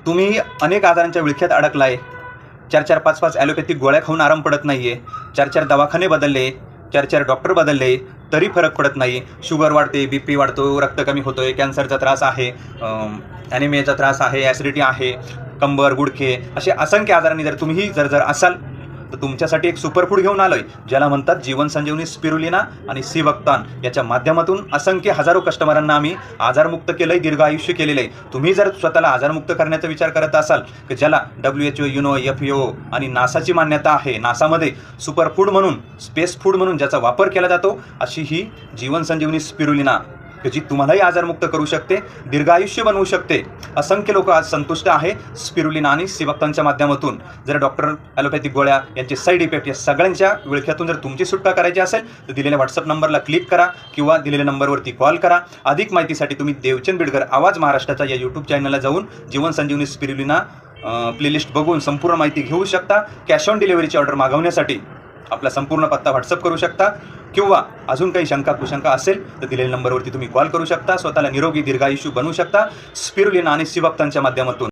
तुम्ही अनेक आजारांच्या विळख्यात अडकलाय, 4-4, 5-5 ॲलोपॅथिक गोळ्या खाऊन आराम पडत नाही आहे, 4-4 दवाखाने बदलले, 4-4 डॉक्टर बदलले, तरी फरक पडत नाही. शुगर वाढते, BP वाढतो, रक्त कमी होतोय, कॅन्सरचा त्रास आहे, ॲनिमियाचा त्रास आहे, ॲसिडिटी आहे, कंबर, गुडघे, असे असंख्य आजारांनी जर तुम्ही जर असाल तर तुमच्यासाठी एक सुपरफूड घेऊन आलोय, ज्याला म्हणतात जीवन संजीवनी स्पिरुलिना आणि सी बक्तान. याच्या माध्यमातून असंख्य हजारो कस्टमरांना आम्ही आजारमुक्त केलंय, दीर्घ आयुष्य केलेलं आहे. तुम्ही जर स्वतःला आजारमुक्त करण्याचा विचार करत असाल की ज्याला WHO, युनो, FAO आणि नासाची मान्यता आहे, नासामध्ये सुपरफूड म्हणून, स्पेस फूड म्हणून ज्याचा वापर केला जातो, अशी ही जीवन संजीवनी स्पिरुलिना की जी तुम्हालाही आजारमुक्त करू शकते, दीर्घ आयुष्य बनवू शकते. असंख्य लोक आज संतुष्ट आहे स्पिरुलिना आणि सी बक्तानच्या माध्यमातून. जर डॉक्टर ॲलोपॅथिक गोळ्या यांचे साईड इफेक्ट या सगळ्यांच्या विळख्यातून जर तुमची सुटका करायची असेल तर दिलेल्या व्हॉट्सअप नंबरला क्लिक करा किंवा दिलेल्या नंबरवरती कॉल करा. अधिक माहितीसाठी तुम्ही देवचंद बिडकर आवाज महाराष्ट्राच्या या यूट्यूब चॅनलला जाऊन जीवन संजीवनी स्पिरुलिना प्लेलिस्ट बघून संपूर्ण माहिती घेऊ शकता. कॅश ऑन डिलिव्हरीची ऑर्डर मागवण्यासाठी आपला संपूर्ण पत्ता व्हॉट्सअप करू शकता किंवा अजून काही शंका कुशंका असेल तर दिलेल्या नंबरवरती तुम्ही कॉल करू शकता. स्वतःला निरोगी दीर्घायुष्य बनवू शकता स्पिरुलिना आणि सी बक्तानच्या माध्यमातून.